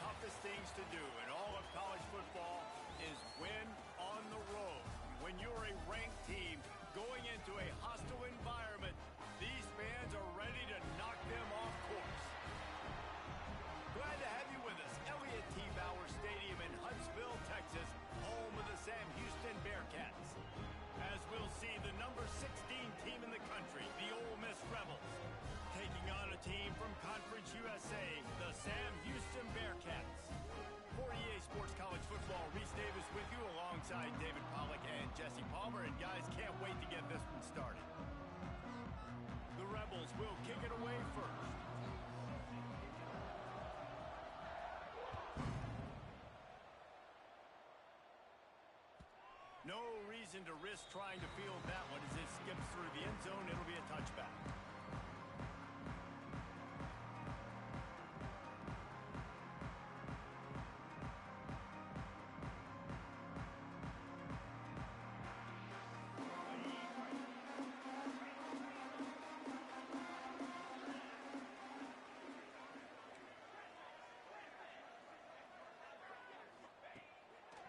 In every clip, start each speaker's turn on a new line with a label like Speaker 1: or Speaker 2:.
Speaker 1: toughest things to do in all of college football is win on the road. When you're a ranked team going into a hostile environment, these fans are ready to knock them off course. Glad to have you with us. Elliott T. Bauer Stadium in Huntsville, Texas, home of the Sam Houston Bearcats. As we'll see the number 16 team in the country, the Ole Miss Rebels, taking on a team from Conference USA, the Sam Houston Bearcats. For EA Sports College Football, Reese Davis with you alongside David Pollack and Jesse Palmer. And guys, can't wait to get this one started. The Rebels will kick it away first. No reason to risk trying to field that one as it skips through the end zone. It'll be a touchback.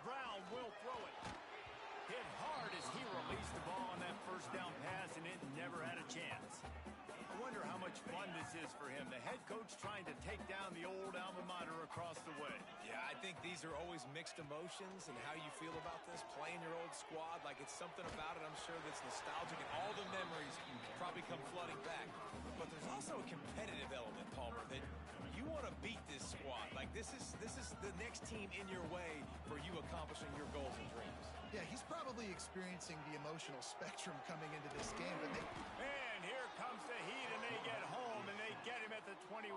Speaker 1: Brown will throw it. Hit hard as he released the ball on that first down pass, and it never had a chance. I wonder how much fun this is for him. The head coach trying to take down the old alma mater across the way.
Speaker 2: Yeah, I think these are always mixed emotions and how you feel about this, playing your old squad. Like, it's something about it, I'm sure, that's nostalgic, and all the memories probably come flooding back. But there's also a competitive element, Palmer, that you want to beat this squad. Like, this is the next team in your way for you accomplishing your goals and dreams.
Speaker 3: Yeah, he's probably experiencing the emotional spectrum coming into this game. But
Speaker 1: and here comes the heat, and they get home, and they get him at the 21.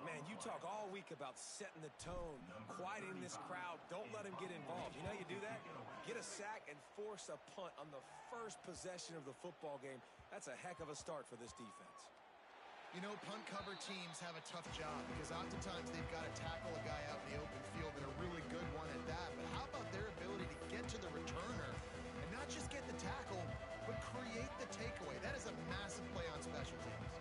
Speaker 2: Man, you talk all week about setting the tone, quieting this crowd. Don't let him get involved. You know how you do that? Get a sack and force a punt on the first possession of the football game. That's a heck of a start for this defense.
Speaker 3: You know, punt cover teams have a tough job because oftentimes they've got to tackle a guy out in the open field, and a really good one at that. But how about their ability to get to the returner and not just get the tackle, but create the takeaway? That is a massive play on special teams.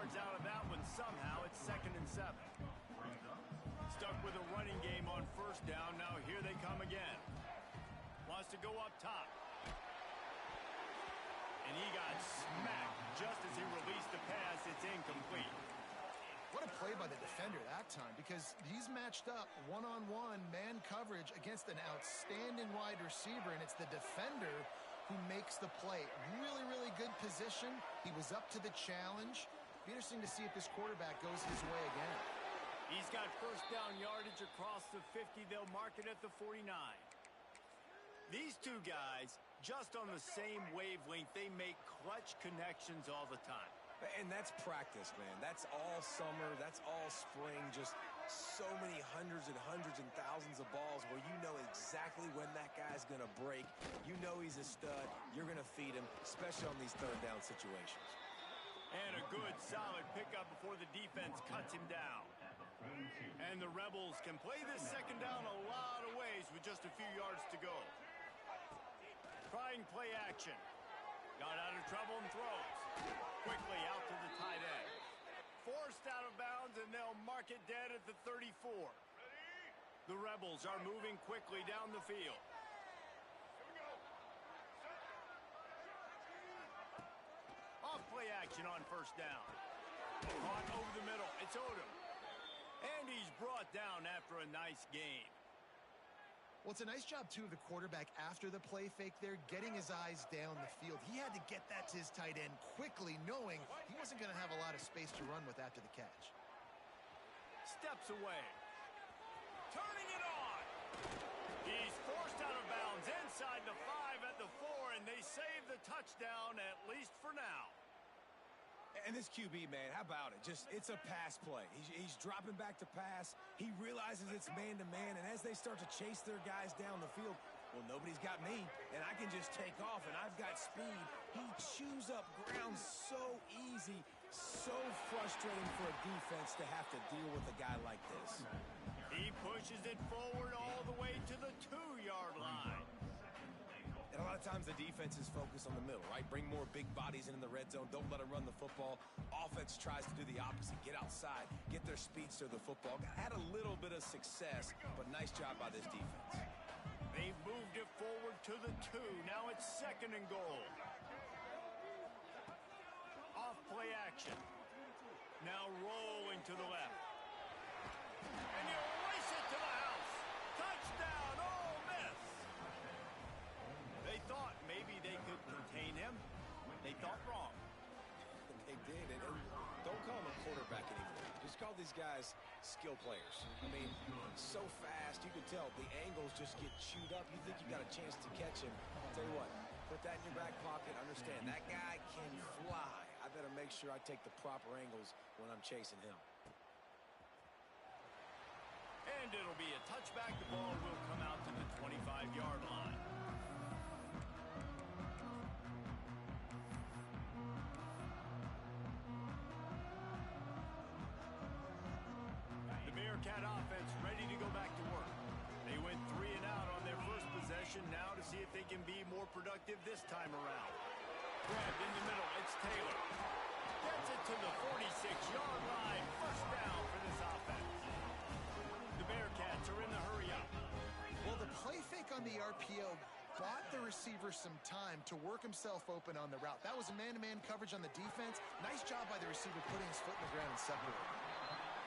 Speaker 1: Out of that one somehow. It's 2nd and 7. Stuck with a running game on first down. Now here they come again. Wants to go up top. And he got smacked just as he released the pass. It's incomplete.
Speaker 3: What a play by the defender that time, because he's matched up one-on-one man coverage against an outstanding wide receiver, and it's the defender who makes the play. Really, really good position. He was up to the challenge. Be interesting to see if this quarterback goes his way again.
Speaker 1: He's got first down yardage across the 50. They'll mark it at the 49. These two guys, just on the same wavelength, they make clutch connections all the time.
Speaker 2: And that's practice, man. That's all summer. That's all spring. Just so many hundreds and thousands of balls where you know exactly when that guy's going to break. You know he's a stud. You're going to feed him, especially on these third down situations.
Speaker 1: And a good, solid pickup before the defense cuts him down. And the Rebels can play this second down a lot of ways with just a few yards to go. Trying play action. Got out of trouble and throws. Quickly out to the tight end. Forced out of bounds, and they'll mark it dead at the 34. The Rebels are moving quickly down the field. Off play action on first down. Caught over the middle. It's Odom. And he's brought down after a nice gain.
Speaker 3: Well, it's a nice job, too, of the quarterback after the play fake there, getting his eyes down the field. He had to get that to his tight end quickly, knowing he wasn't going to have a lot of space to run with after the catch.
Speaker 1: Steps away. Turning it on. He's forced out of bounds inside the 5 at the 4, and they save the touchdown, at least for now.
Speaker 2: And this QB, man, how about it? It's a pass play. He's dropping back to pass. He realizes it's man-to-man, and as they start to chase their guys down the field, well, nobody's got me, and I can just take off, and I've got speed. He chews up ground so easy, so frustrating for a defense to have to deal with a guy like this.
Speaker 1: He pushes it forward all the
Speaker 2: lot of times the defense is focused on the middle, right? Bring more big bodies into the red zone. Don't let them run the football. Offense tries to do the opposite. Get outside. Get their speedster the football. Had a little bit of success, but nice job by this defense.
Speaker 1: They've moved it forward to the 2. Now it's 2nd and goal. Off play action. Now rolling to the left. And you race it to the house. Touchdown, Ole Miss. They thought maybe they could contain him. They thought wrong.
Speaker 2: They did, and don't call him a quarterback anymore. Just call these guys skill players. I mean, so fast, you can tell the angles just get chewed up. You think you got a chance to catch him. I'll tell you what, put that in your back pocket. Understand, that guy can fly. I better make sure I take the proper angles when I'm chasing him.
Speaker 1: And it'll be a touchback. The ball will come out to the 25-yard line. The Bearcat offense ready to go back to work. They went 3 and out on their first possession. Now to see if they can be more productive this time around. Grabbed in the middle. It's Taylor. Gets it to the 46-yard line. First down for this offense. The Bearcats are in the hurry-up.
Speaker 3: Well, the play fake on the RPO bought the receiver some time to work himself open on the route. That was a man-to-man coverage on the defense. Nice job by the receiver putting his foot in the ground and separating.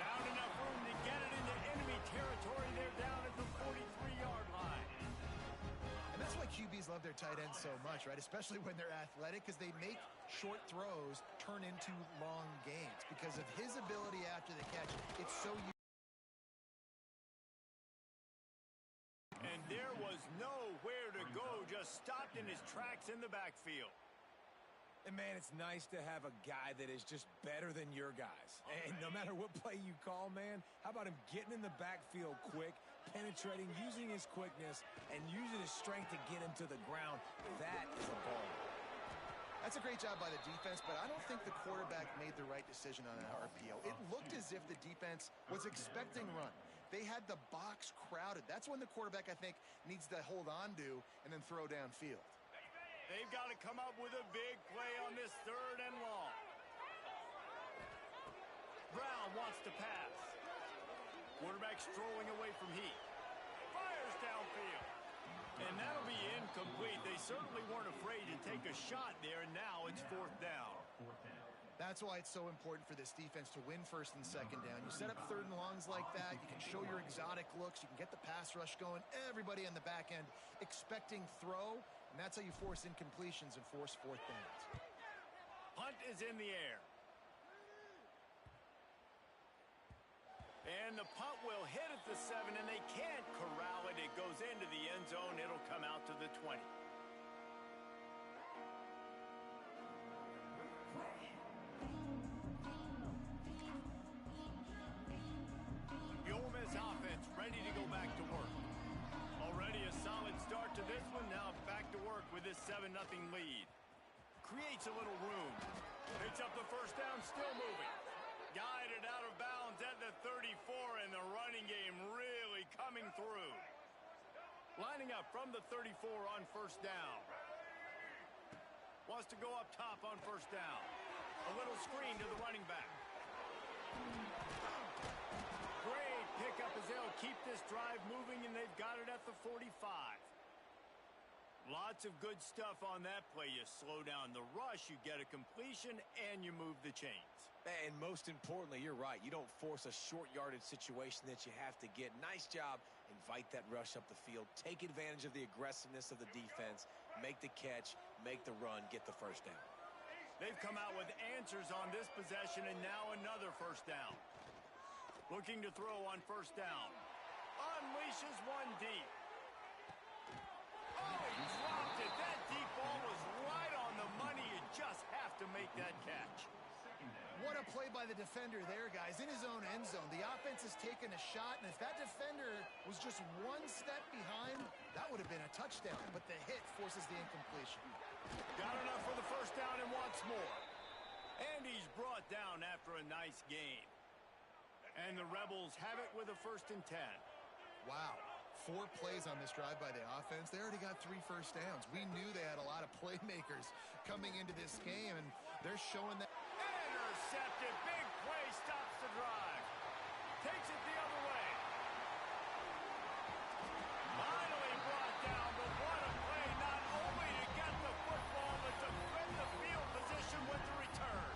Speaker 1: Found enough room to get it into enemy territory. They're down at the 43-yard line.
Speaker 3: And that's why QBs love their tight ends so much, right? Especially when they're athletic, because they make short throws turn into long gains. Because of his ability after the catch, it's so useful.
Speaker 1: And there was nowhere to go, just stopped in his tracks in the backfield.
Speaker 2: And, man, it's nice to have a guy that is just better than your guys. And no matter what play you call, man, how about him getting in the backfield quick, penetrating, using his quickness, and using his strength to get him to the ground? That is a ball.
Speaker 3: That's a great job by the defense, but I don't think the quarterback made the right decision on that RPO. It looked as if the defense was expecting run. They had the box crowded. That's when the quarterback, I think, needs to hold on to and then throw downfield.
Speaker 1: They've got to come up with a big play on this 3rd and long. Brown wants to pass. Quarterback strolling away from Heat. Fires downfield. And that'll be incomplete. They certainly weren't afraid to take a shot there, and now it's 4th down.
Speaker 3: That's why it's so important for this defense to win 1st and 2nd down. You set up 3rd and longs like that. You can show your exotic looks. You can get the pass rush going. Everybody on the back end expecting throw, and that's how you force incompletions and force 4th downs.
Speaker 1: Punt is in the air. And the punt will hit at the 7, and they can't corral it. It goes into the end zone. It'll come out to the 20. The Ole Miss offense ready to go back to work. Already a solid start to this one. Now back to work with this 7-0 lead. Creates a little room. Picks up the first down, still moving. Guided out of bounds at the 34, and the running game really coming through. Lining up from the 34 on first down. Wants to go up top on first down. A little screen to the running back. Great pickup as they'll keep this drive moving, and they've got it at the 45. Lots of good stuff on that play. You slow down the rush, you get a completion, and you move the chains.
Speaker 2: And most importantly, you're right. You don't force a short-yarded situation that you have to get. Nice job. Invite that rush up the field. Take advantage of the aggressiveness of the defense. Make the catch. Make the run. Get the first down.
Speaker 1: They've come out with answers on this possession, and now another first down. Looking to throw on first down. Unleashes one deep. Oh, he dropped it. That deep ball was right on the money. You just have to make that catch.
Speaker 3: What a play by the defender there, guys. In his own end zone. The offense has taken a shot, and if that defender was just one step behind, that would have been a touchdown. But the hit forces the incompletion.
Speaker 1: Got enough for the first down and wants more. And he's brought down after a nice gain. And the Rebels have it with a 1st and 10.
Speaker 3: Wow. 4 plays on this drive by the offense. They already got 3 first downs. We knew they had a lot of playmakers coming into this game, and they're showing that.
Speaker 1: Intercepted. Big play stops the drive. Takes it the other way. Finally brought down, but what a play. Not only to get the football, but to win the field position with the return.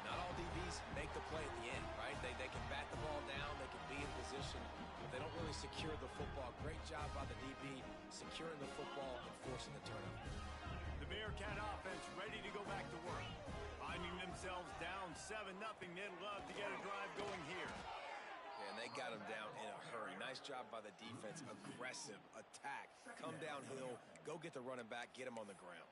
Speaker 2: Not all DBs make the play at the end, right? They can bat the ball down, they can be in position, but they don't really secure the football. Great job by the DB securing the football and forcing the turnover.
Speaker 1: The Bearcat offense ready to go back to work. Finding themselves down 7-0, they'd love to get a drive going here.
Speaker 2: And they got them down in a hurry. Nice job by the defense. Aggressive attack. Come downhill, go get the running back, get him on the ground.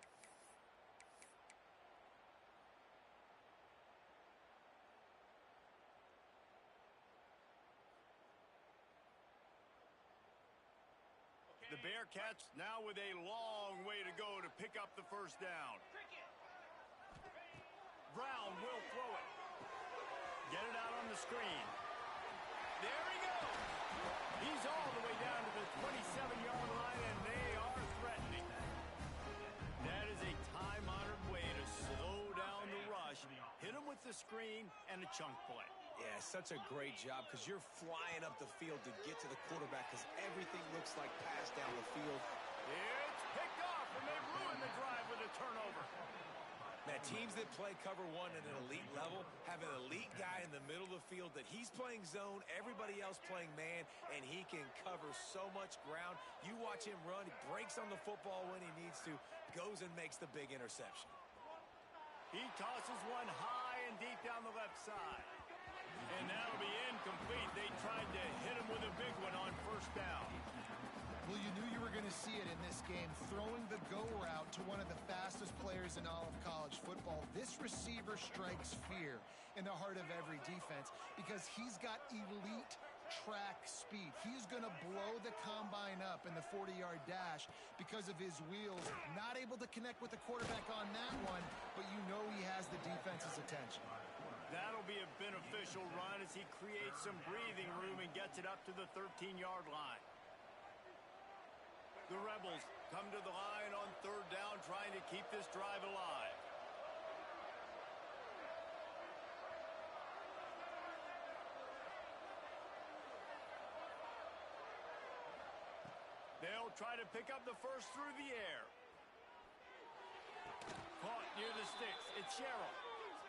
Speaker 1: The Bearcats now with a long way to go to pick up the first down. Brown will throw it. Get it out on the screen. There he goes. He's all the way down to the 27-yard line, and they are threatening. That is a time-honored way to slow down the rush. Hit him with the screen and a chunk play.
Speaker 2: Yeah, such a great job because you're flying up the field to get to the quarterback because everything looks like pass down the field.
Speaker 1: It's picked off, and they ruin the drive with a turnover.
Speaker 2: Man, teams that play cover one at an elite level have an elite guy in the middle of the field that he's playing zone, everybody else playing man, and he can cover so much ground. You watch him run, he breaks on the football when he needs to, goes and makes the big interception.
Speaker 1: He tosses one high and deep down the left side. And that'll be incomplete. They tried to hit him with a big one on first down.
Speaker 3: Well, you knew you were going to see it in this game, throwing the go route to one of the fastest players in all of college football. This receiver strikes fear in the heart of every defense because he's got elite track speed. He's going to blow the combine up in the 40-yard dash because of his wheels. Not able to connect with the quarterback on that one, but you know he has the defense's attention.
Speaker 1: That'll be a beneficial run as he creates some breathing room and gets it up to the 13-yard line. The Rebels come to the line on third down, trying to keep this drive alive. They'll try to pick up the first through the air. Caught near the sticks. It's Sherrill.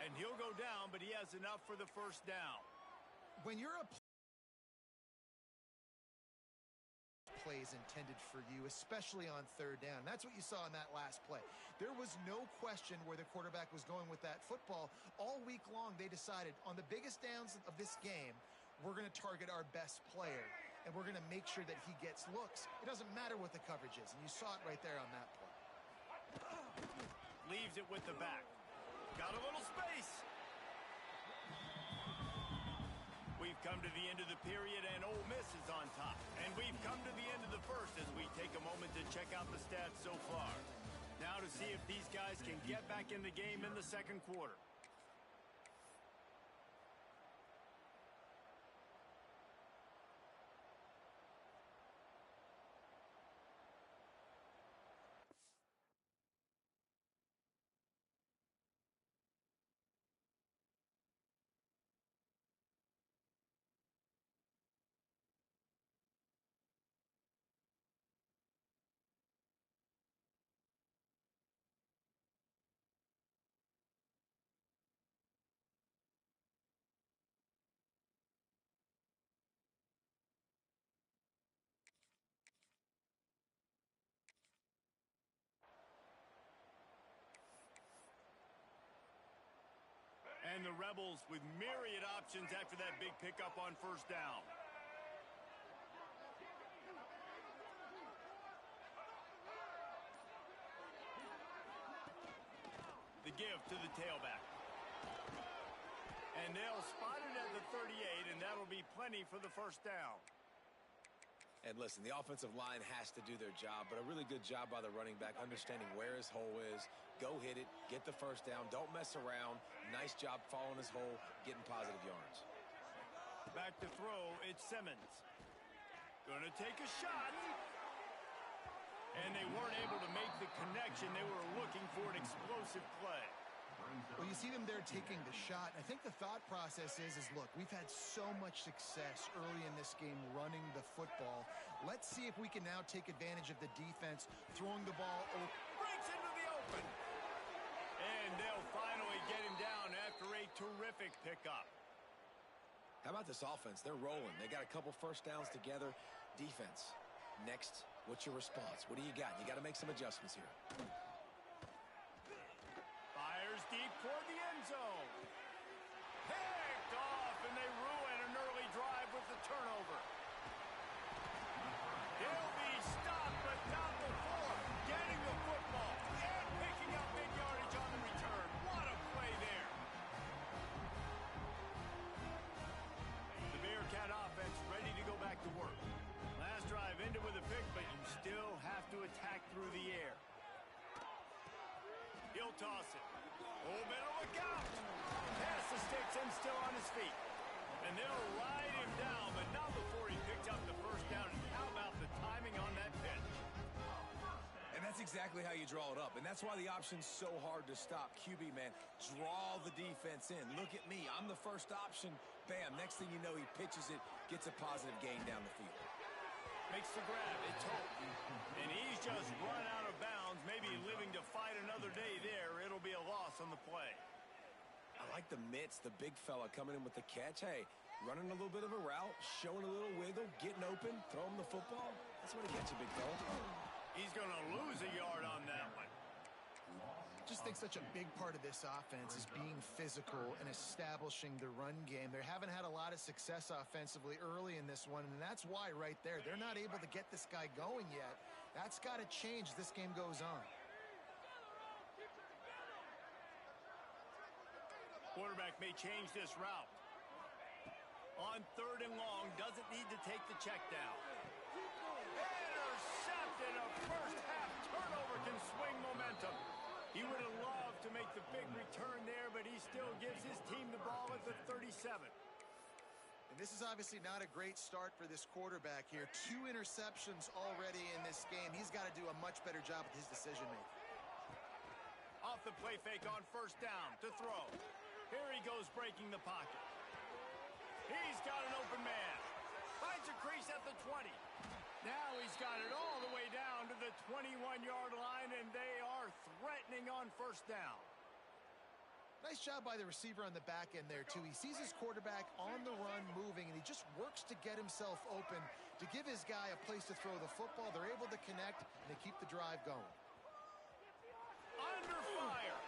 Speaker 1: And he'll go down, but he has enough for the first down.
Speaker 3: When you're a plays intended for you, especially on third down. That's what you saw in that last play. There was no question where the quarterback was going with that football. All week long, they decided on the biggest downs of this game, we're going to target our best player, and we're going to make sure that he gets looks. It doesn't matter what the coverage is, and you saw it right there on that play.
Speaker 1: Leaves it with the back. Got a little space. We've come to the end of the period, and Ole Miss is on top. And we've come to the end of the first as we take a moment to check out the stats so far. Now to see if these guys can get back in the game in the second quarter. And the Rebels with myriad options after that big pickup on first down. The give to the tailback. And they'll spot it at the 38, and that'll be plenty for the first down.
Speaker 2: And listen, the offensive line has to do their job, but a really good job by the running back, understanding where his hole is. Go hit it, get the first down, don't mess around. Nice job following his hole, getting positive yards.
Speaker 1: Back to throw, it's Simmons. Gonna take a shot. And they weren't able to make the connection. They were looking for an explosive play.
Speaker 3: Well, you see them there taking the shot. I think the thought process is look, we've had so much success early in this game running the football. Let's see if we can now take advantage of the defense throwing the ball over.
Speaker 1: Breaks into the open. And they'll finally get him down after a terrific pickup.
Speaker 2: How about this offense? They're rolling. They got a couple first downs together. Defense. Next, what's your response? What do you got? You got to make some adjustments here.
Speaker 1: Fires deep toward the end zone. Picked off, and they ruin an early drive with the turnover. He'll be stopped, but not before getting the football and picking up big yardage on the return. What a play there. The Bearcat offense ready to go back to work. Last drive ended with a pick, but you still have to attack through the air. He'll toss it. Oh, better look out. Pass the sticks and still on his feet. And they'll ride him down, but not before he picked up the first down. And how about the timing on that pitch?
Speaker 2: And that's exactly how you draw it up. And that's why the option's so hard to stop. QB, man, draw the defense in. Look at me. I'm the first option. Bam. Next thing you know, he pitches it, gets a positive gain down the field.
Speaker 1: Makes the grab. It's Hope. And he's just run out of bounds, maybe living to fight another day there. It'll be a loss on the play.
Speaker 2: I like the mitts, the big fella coming in with the catch. Hey, running a little bit of a route, showing a little wiggle, getting open, throw him the football. That's what he gets, a big fella.
Speaker 1: He's going to lose a yard on that one.
Speaker 3: Just think such a big part of this offense is being physical and establishing the run game. They haven't had a lot of success offensively early in this one, and that's why right there, they're not able to get this guy going yet. That's got to change as this game goes on.
Speaker 1: Quarterback may change this route. On 3rd and long, doesn't need to take the check down. Intercepted. A first half turnover can swing momentum. He would have loved to make the big return there, but he still gives his team the ball at the 37.
Speaker 3: And this is obviously not a great start for this quarterback here. 2 interceptions already in this game. He's got to do a much better job with his decision-making.
Speaker 1: Off the play fake on 1st down to throw. Here he goes breaking the pocket. He's got an open man. Finds a crease at the 20. Now he's got it all the way down to the 21-yard line, and they are threatening on 1st down.
Speaker 3: Nice job by the receiver on the back end there, too. He sees his quarterback on the run moving, and he just works to get himself open to give his guy a place to throw the football. They're able to connect, and they keep the drive going.
Speaker 1: Under fire.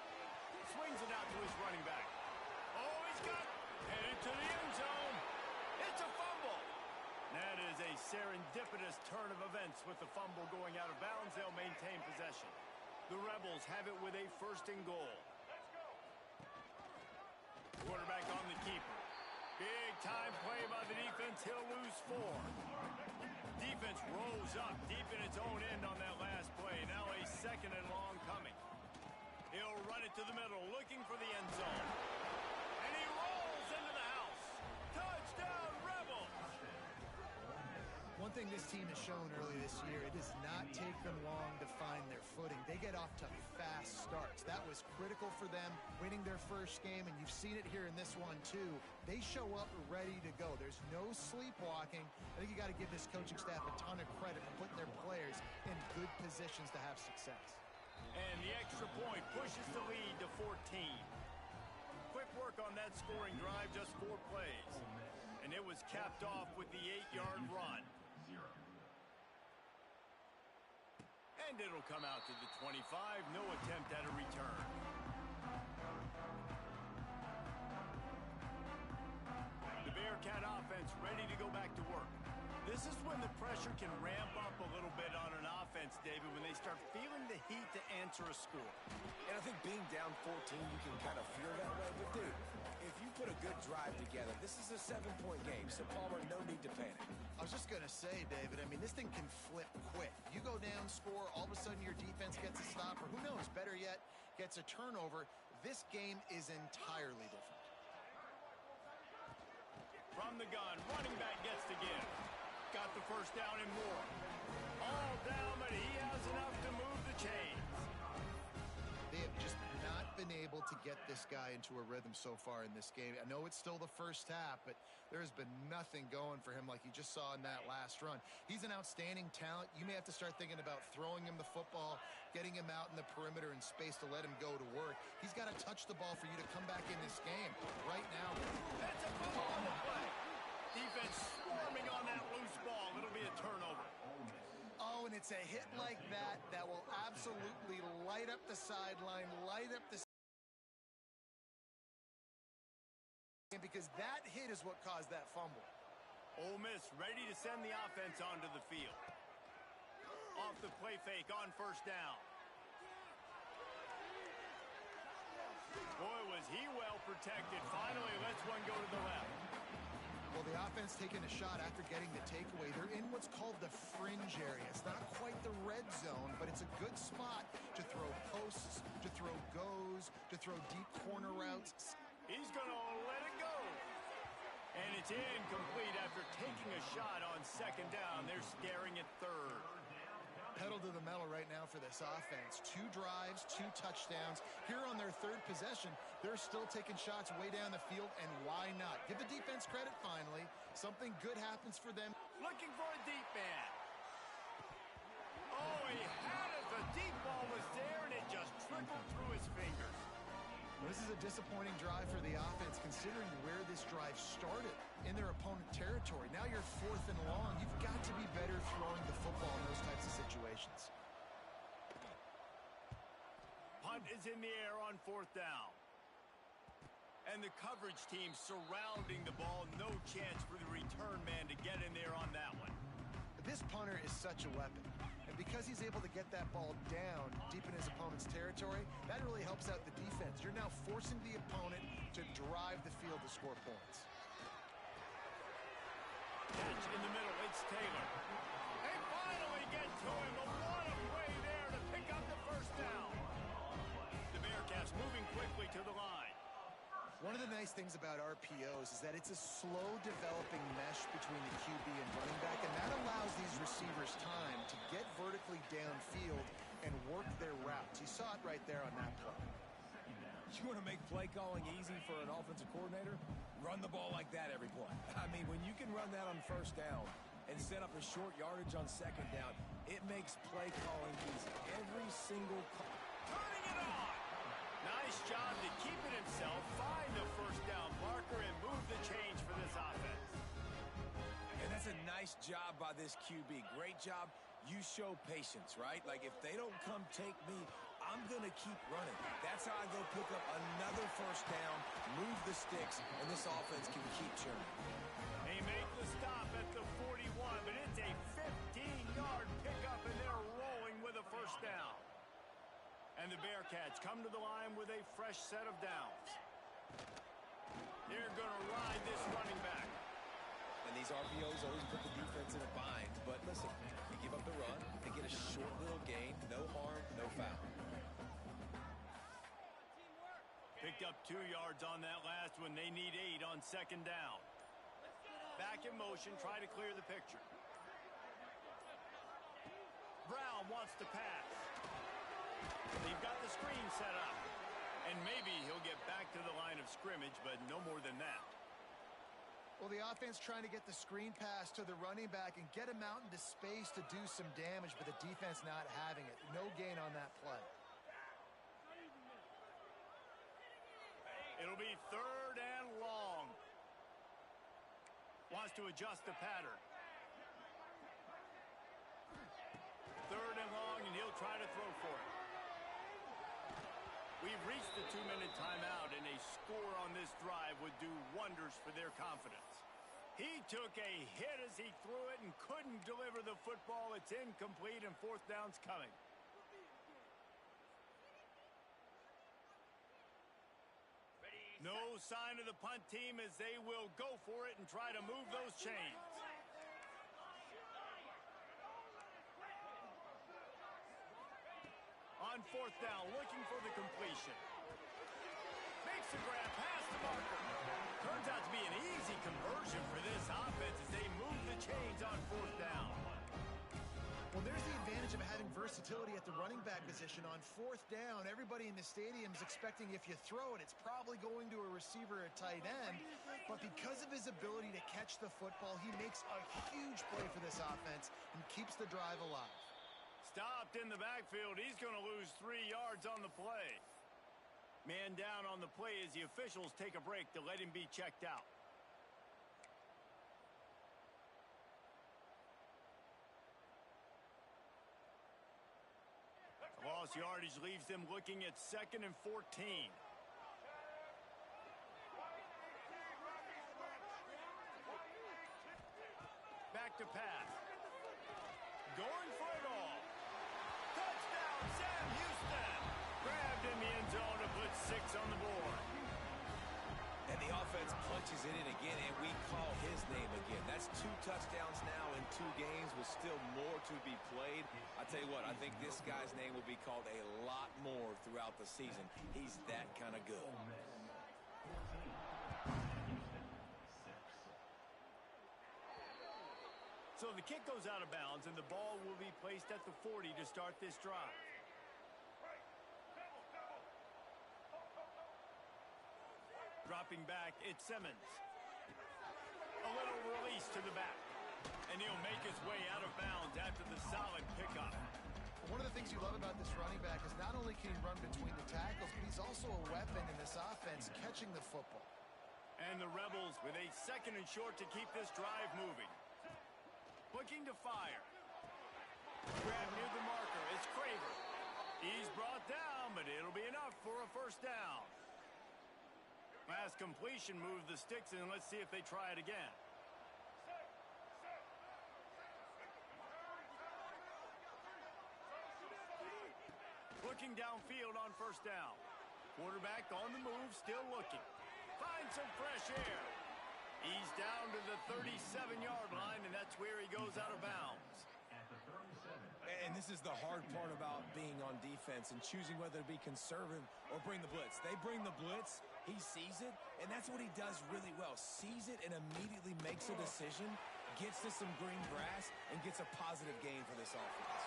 Speaker 1: Swings it out to his running back. Oh, he's got headed to the end zone. It's a fumble. That is a serendipitous turn of events with the fumble going out of bounds. They'll maintain possession. The Rebels have it with a 1st and goal. Quarterback on the keeper. Big time play by the defense. He'll lose 4. Defense rose up deep in its own end on that last play. Now a 2nd and long coming. He'll run it to the middle, looking for the end zone. And he rolls into the house. Touchdown, Rebels!
Speaker 3: One thing this team has shown early this year, it does not take them long to find their footing. They get off to fast starts. That was critical for them, winning their first game, and you've seen it here in this one, too. They show up ready to go. There's no sleepwalking. I think you got to give this coaching staff a ton of credit for putting their players in good positions to have success.
Speaker 1: And the extra point pushes the lead to 14. Quick work on that scoring drive, just 4 plays. And it was capped off with the 8-yard run. And it'll come out to the 25. No attempt at a return. The Bearcat offense ready to go back to work. This is when the pressure can ramp up a little bit on an offense, David, when they start feeling the heat to answer a score.
Speaker 2: And I think being down 14, you can kind of feel that way. But, dude, if you put a good drive together, this is a 7-point game, so Palmer, no need to panic.
Speaker 3: I was just going to say, David, I mean, this thing can flip quick. You go down, score, all of a sudden your defense gets a stop, or who knows, better yet, gets a turnover. This game is entirely different.
Speaker 1: From the gun, running back gets to give. Got the first first down and more. All down, but he has enough to move the chains.
Speaker 3: They have just not been able to get this guy into a rhythm so far in this game. I know it's still the first half, but there has been nothing going for him like you just saw in that last run. He's an outstanding talent. You may have to start thinking about throwing him the football, getting him out in the perimeter in space to let him go to work. He's got to touch the ball for you to come back in this game. Right now,
Speaker 1: that's a fumble on the play. Defense swarming on that loose ball. It'll be a turnover.
Speaker 3: Oh, and it's a hit like that that will absolutely light up the sideline, light up the because that hit is what caused that fumble.
Speaker 1: Ole Miss ready to send the offense onto the field. Off the play fake on first down. Boy, was he well protected. Finally lets one go to the left.
Speaker 3: Well, the offense taking a shot after getting the takeaway. They're in what's called the fringe area. It's not quite the red zone, but it's a good spot to throw posts, to throw goes, to throw deep corner routes.
Speaker 1: He's going to let it go. And it's incomplete after taking a shot on second down. They're staring at third.
Speaker 3: Pedal to the metal right now for this offense. 2 drives, 2 touchdowns. Here on their third possession, they're still taking shots way down the field, and why not? Give the defense credit finally. Something good happens for them.
Speaker 1: Looking for a deep man. Oh, he had it. The deep ball was there, and it just trickled through his fingers.
Speaker 3: This is a disappointing drive for the offense considering where this drive started in their opponent territory. Now you're 4th and long. You've got to be better throwing the football in those types of situations.
Speaker 1: Punt is in the air on 4th down. And the coverage team surrounding the ball. No chance for the return man to get in there on that one.
Speaker 3: This punter is such a weapon. And because he's able to get that ball down deep in his opponent's territory, that really helps out the defense. You're now forcing the opponent to drive the field to score points.
Speaker 1: Catch in the middle. It's Taylor. They finally get to him, but what a play there to pick up the first down. The Bearcats moving quickly to the line.
Speaker 3: One of the nice things about RPOs is that it's a slow developing mesh between the QB and running back, and that allows these receivers time to get vertically downfield and work their routes. You saw it right there on that play.
Speaker 2: You want to make play calling easy for an offensive coordinator? Run the ball like that every play. I mean, when you can run that on first down and set up a short yardage on second down, it makes play calling easy. Every single call.
Speaker 1: Turning it on! Nice job to keep it himself, find the first down marker, and move the change for this offense.
Speaker 2: And that's a nice job by this QB. Great job. You show patience, right? Like, if they don't come take me, I'm going to keep running. That's how I go pick up another first down, move the sticks, and this offense can keep churning.
Speaker 1: They make the stop at the 41, but it's a 15-yard pickup, and they're rolling with a first down. And the Bearcats come to the line with a fresh set of downs. They're going to ride this running back.
Speaker 2: And these RPOs always put the defense in a bind. But listen, you give up the run, they get a short little gain, no harm, no foul.
Speaker 1: Picked up 2 yards on that last one. They need 8 on second down. Back in motion, try to clear the picture. Brown wants to pass. They've got the screen set up. And maybe he'll get back to the line of scrimmage, but no more than that.
Speaker 3: Well, the offense trying to get the screen pass to the running back and get him out into space to do some damage, but the defense not having it. No gain on that play.
Speaker 1: It'll be 3rd and long. Wants to adjust the pattern. 3rd and long, and he'll try to throw for it. We've reached the 2-minute timeout, and a score on this drive would do wonders for their confidence. He took a hit as he threw it and couldn't deliver the football. It's incomplete, and 4th down's coming. No sign of the punt team as they will go for it and try to move those chains. On 4th down, looking for the completion. Makes the grab past the marker. Turns out to be an easy conversion for this offense as they move the chains on 4th down.
Speaker 3: versatility at the running back position. On fourth down, everybody in the stadium is expecting if you throw it, it's probably going to a receiver or tight end. But because of his ability to catch the football, he makes a huge play for this offense and keeps the drive alive.
Speaker 1: Stopped in the backfield. He's going to lose 3 yards on the play. Man down on the play as the officials take a break to let him be checked out. Lost yardage leaves them looking at 2nd and 14. Back to pass. Going for it all. Touchdown, Sam Houston. Grabbed in the end zone to put 6 on the board.
Speaker 2: And the offense punches it in again, and we call his name again. That's 2 touchdowns now in 2 games with still more to be played. I tell you what, I think this guy's name will be called a lot more throughout the season. He's that kind of good.
Speaker 1: So the kick goes out of bounds, and the ball will be placed at the 40 to start this drive. Dropping back, it's Simmons. A little release to the back. And he'll make his way out of bounds after the solid pickup.
Speaker 3: One of the things you love about this running back is not only can he run between the tackles, but he's also a weapon in this offense catching the football.
Speaker 1: And the Rebels with a 2nd and short to keep this drive moving. Looking to fire. Grab near the marker. It's Craver. He's brought down, but it'll be enough for a first down. Last completion moved the sticks, and let's see if they try it again. Looking downfield on first down. Quarterback on the move, still looking. Finds some fresh air. He's down to the 37-yard line, and that's where he goes out of bounds.
Speaker 2: And this is the hard part about being on defense and choosing whether to be conservative or bring the blitz. They bring the blitz, he sees it, and that's what he does really well. Sees it and immediately makes a decision, gets to some green grass, and gets a positive gain for this offense.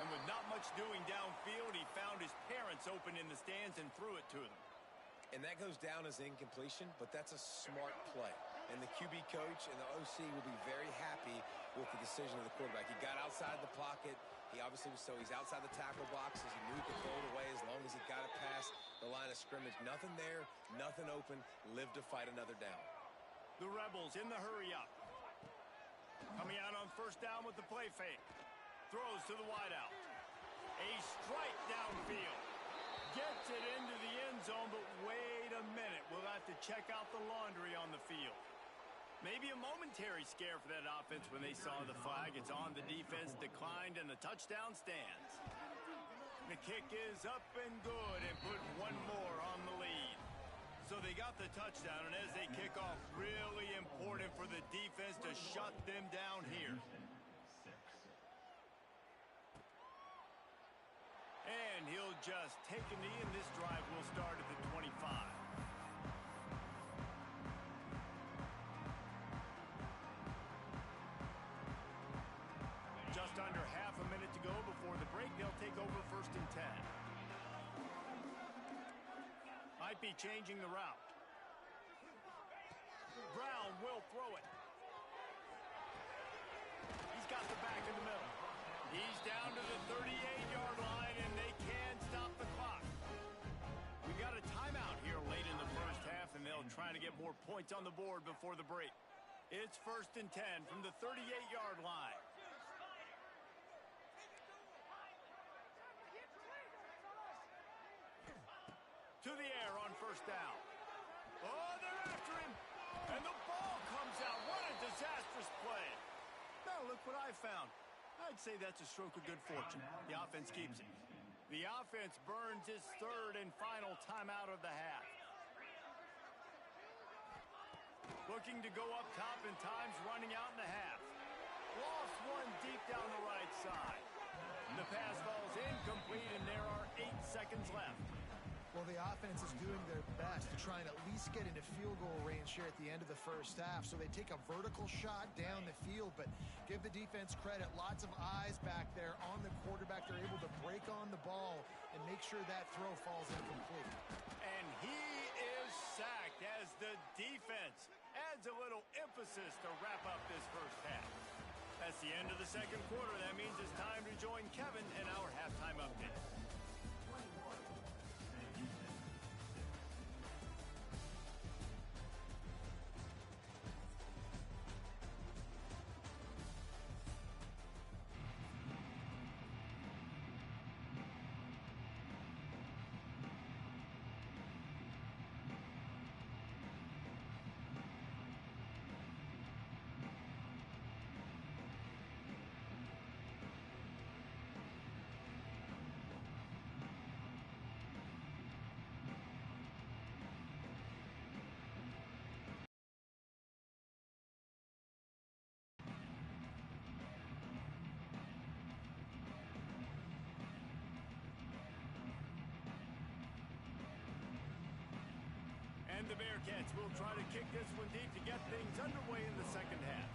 Speaker 1: And with not much doing downfield, he found his parents open in the stands and threw it to them.
Speaker 2: And that goes down as incompletion, but that's a smart play. And the QB coach and the OC will be very happy with the decision of the quarterback. He got outside the pocket. He obviously was, so he's outside the tackle box as he moved the ball away as long as he got it past the line of scrimmage. Nothing there, nothing open. Live to fight another down.
Speaker 1: The Rebels in the hurry up. Coming out on first down with the play fake. Throws to the wideout. A strike downfield. Gets it into the end zone, but wait a minute. We'll have to check out the laundry on the field. Maybe a momentary scare for that offense when they saw the flag. It's on, the defense declined, and the touchdown stands. The kick is up and good and put one more on the lead. So they got the touchdown, and as they kick off, really important for the defense to shut them down here. And he'll just take a knee, and this drive will start at the 25. Just under half a minute to go before the break. They'll take over 1st and 10. Might be changing the route. Brown will throw it. He's got the back in the middle. He's down to the 38-yard line, and they can stop the clock. We got a timeout here late in the first half, and they'll try to get more points on the board before the break. It's 1st and 10 from the 38-yard line. To the air on first down. Oh, they're after him. And the ball comes out. What a disastrous play. Now look what I found. I'd say that's a stroke of good fortune. The offense keeps it. The offense burns its 3rd and final timeout of the half. Looking to go up top, and time's running out in the half. Lost one deep down the right side. The pass falls incomplete, and there are 8 seconds left.
Speaker 3: Well, the offense is doing their best to try and at least get into field goal range here at the end of the first half. So they take a vertical shot down the field, but give the defense credit. Lots of eyes back there on the quarterback. They're able to break on the ball and make sure that throw falls incomplete.
Speaker 1: And he is sacked as the defense adds a little emphasis to wrap up this first half. That's the end of the second quarter. That means it's time to join Kevin in our halftime update. And the Bearcats will try to kick this one deep to get things underway in the second half.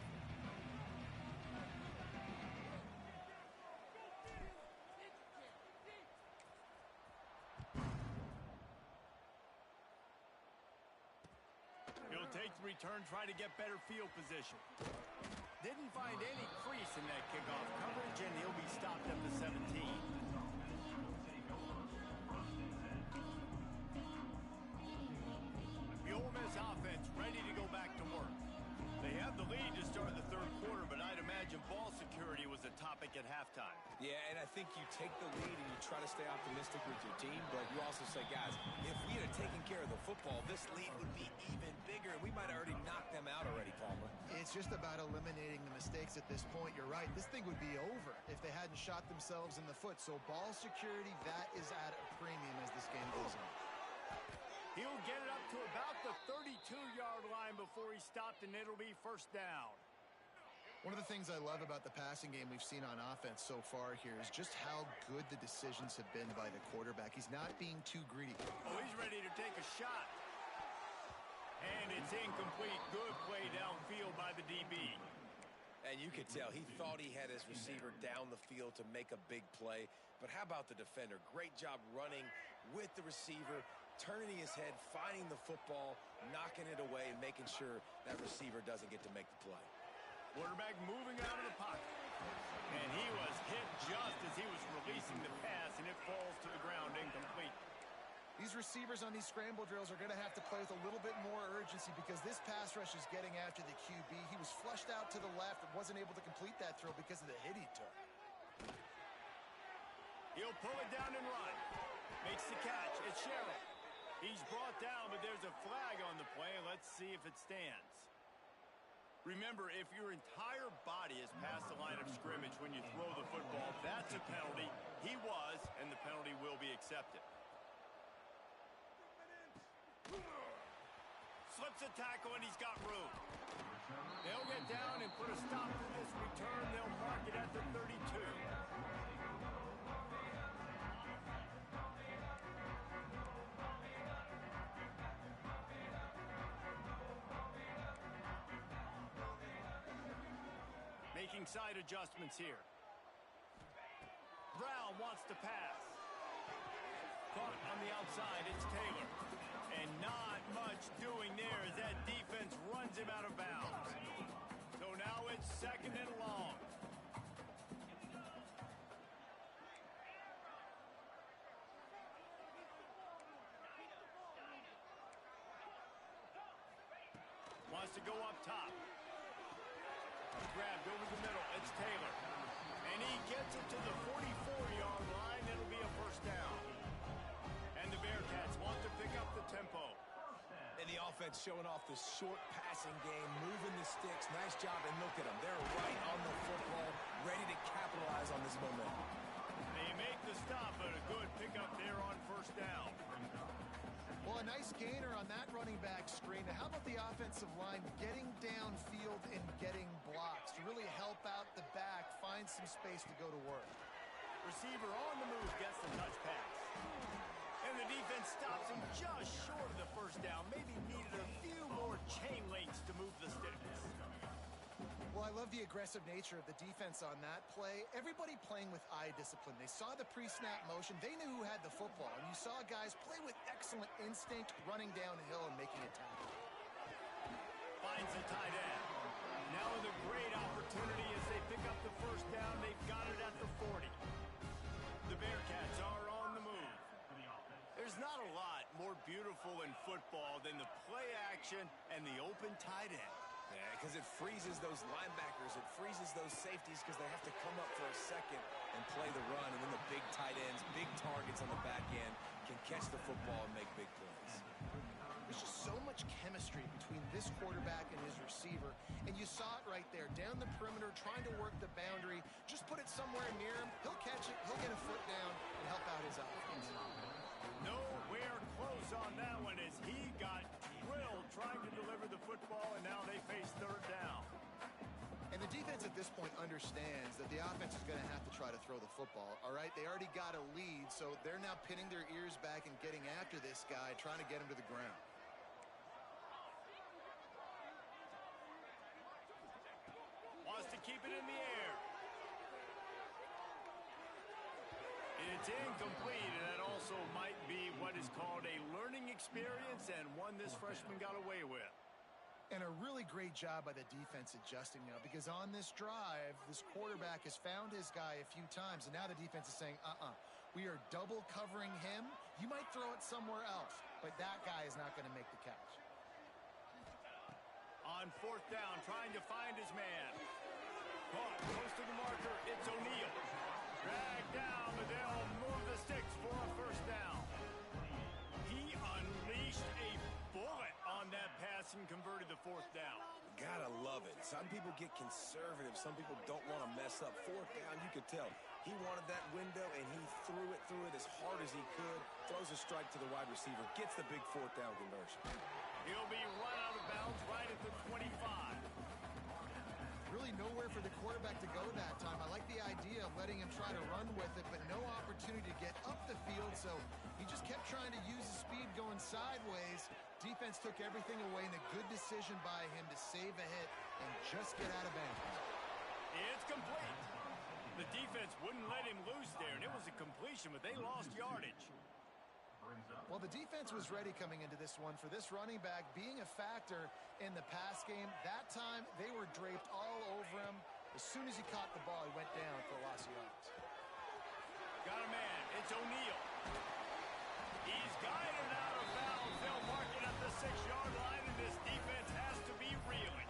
Speaker 1: He'll take the return, try to get better field position. Didn't find any crease in that kickoff coverage, and he'll be stopped at the 17. Offense ready to go back to work. They have the lead to start the third quarter, but I'd imagine ball security was a topic at halftime.
Speaker 2: Yeah, and I think you take the lead and you try to stay optimistic with your team, but you also say, guys, if we had taken care of the football, this lead would be even bigger, and we might have already knocked them out already, Palmer.
Speaker 3: It's just about eliminating the mistakes at this point. You're right. This thing would be over if they hadn't shot themselves in the foot. So ball security, that is at a premium as this game goes on.
Speaker 1: He'll get it up to about the 32-yard line before he stopped, and it'll be first down.
Speaker 3: One of the things I love about the passing game we've seen on offense so far here is just how good the decisions have been by the quarterback. He's not being too greedy.
Speaker 1: Oh, he's ready to take a shot. And it's incomplete. Good play downfield by the DB.
Speaker 2: And you could tell he thought he had his receiver down the field to make a big play. But how about the defender? Great job running with the receiver, turning his head, finding the football, knocking it away, and making sure that receiver doesn't get to make the play.
Speaker 1: Quarterback moving out of the pocket. And he was hit just as he was releasing the pass, and it falls to the ground incomplete.
Speaker 3: These receivers on these scramble drills are going to have to play with a little bit more urgency because this pass rush is getting after the QB. He was flushed out to the left and wasn't able to complete that throw because of the hit he took.
Speaker 1: He'll pull it down and run. Makes the catch. It's Sherrill. He's brought down, but there's a flag on the play. Let's see if it stands. Remember, if your entire body is past the line of scrimmage when you throw the football, that's a penalty. He was, and the penalty will be accepted. Slips a tackle, and he's got room. They'll get down and put a stop to this return. They'll mark it at the 32. Making side adjustments here. Brown wants to pass. Caught on the outside, it's Taylor. And not much doing there as that defense runs him out of bounds. So now it's second and long. Wants to go up top. Grabbed over the middle. It's Taylor. And he gets it to the 44-yard line. It'll be a first down. And the Bearcats want to pick up the tempo.
Speaker 2: And the offense showing off the short passing game, moving the sticks. Nice job, and look at them. They're right on the football, ready to capitalize on this momentum.
Speaker 1: They make the stop, but a good pickup there on first down.
Speaker 3: Well, a nice gainer on that running back screen. Now, how about the offensive line getting downfield and getting blocks to really help out the back, find some space to go to work?
Speaker 1: Receiver on the move gets the touch pass. And the defense stops him just short of the first down. Maybe needed a few more chain links to move the sticks.
Speaker 3: Well, I love the aggressive nature of the defense on that play. Everybody playing with eye discipline. They saw the pre-snap motion. They knew who had the football. And you saw guys play with excellent instinct, running downhill and making a tackle.
Speaker 1: Finds the tight end. Now with a great opportunity as they pick up the first down. They've got it at the 40. The Bearcats are on the move. There's not a lot more beautiful in football than the play action and the open tight end.
Speaker 2: Yeah, because it freezes those linebackers. It freezes those safeties because they have to come up for a second and play the run. And then the big tight ends, big targets on the back end can catch the football and make big plays.
Speaker 3: There's just so much chemistry between this quarterback and his receiver. And you saw it right there, down the perimeter, trying to work the boundary. Just put it somewhere near him. He'll catch it. He'll get a foot down and help out his offense.
Speaker 1: Nowhere close on that one as he got drilled trying to deliver the football, and now they face third down.
Speaker 3: And the defense at this point understands that the offense is going to have to try to throw the football, all right? They already got a lead, so they're now pinning their ears back and getting after this guy, trying to get him to the ground.
Speaker 1: Wants to keep it in the air. It's incomplete, and that also might be what is called a learning experience and one this freshman got away with.
Speaker 3: And a really great job by the defense adjusting now, because on this drive, this quarterback has found his guy a few times, and now the defense is saying, we are double covering him. You might throw it somewhere else, but that guy is not going to make the catch.
Speaker 1: On fourth down, trying to find his man. Caught close to the marker, it's O'Neal. Dragged down, but they'll move the sticks for a first down. He unleashed a bullet on that pass and converted the fourth down.
Speaker 2: Gotta love it. Some people get conservative. Some people don't want to mess up. Fourth down, you could tell. He wanted that window, and he threw it as hard as he could. Throws a strike to the wide receiver. Gets the big fourth down conversion.
Speaker 1: He'll be run out of bounds right at the 25.
Speaker 3: Really nowhere for the quarterback to go that time. I like the idea of letting him try to run with it, but no opportunity to get up the field, so he just kept trying to use his speed going sideways. Defense took everything away, and a good decision by him to save a hit and just get out of bounds.
Speaker 1: It's complete. The defense wouldn't let him loose there, and it was a completion, but they lost yardage.
Speaker 3: Well, the defense was ready coming into this one for this running back being a factor in the pass game. That time, they were draped all over him. As soon as he caught the ball, he went down for a loss of yards.
Speaker 1: Got a man. It's O'Neal. He's guided out of bounds. They'll mark it at the 6-yard line, and this defense has to be reeling.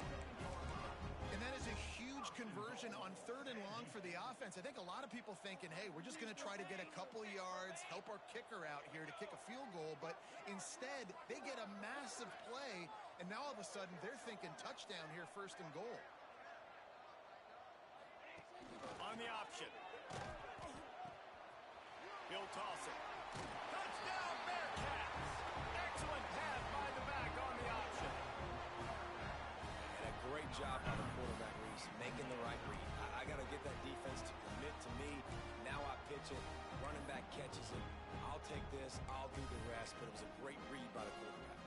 Speaker 3: And that is a huge conversion on 3rd and long for the offense. I think a lot of people thinking, hey, we're just going to try to get a couple yards, help our kicker out here to kick a field goal. But instead, they get a massive play, and now all of a sudden they're thinking touchdown here, 1st and goal.
Speaker 1: On the option. He'll toss it. Touchdown, Bearcats! Excellent pass by the back on the option.
Speaker 2: And a great job by the quarterback, Reese, making the right read. I got to get that defense to commit to me. Now I pitch it. Running back catches it. I'll take this. I'll do the rest. But it was a great read by the quarterback.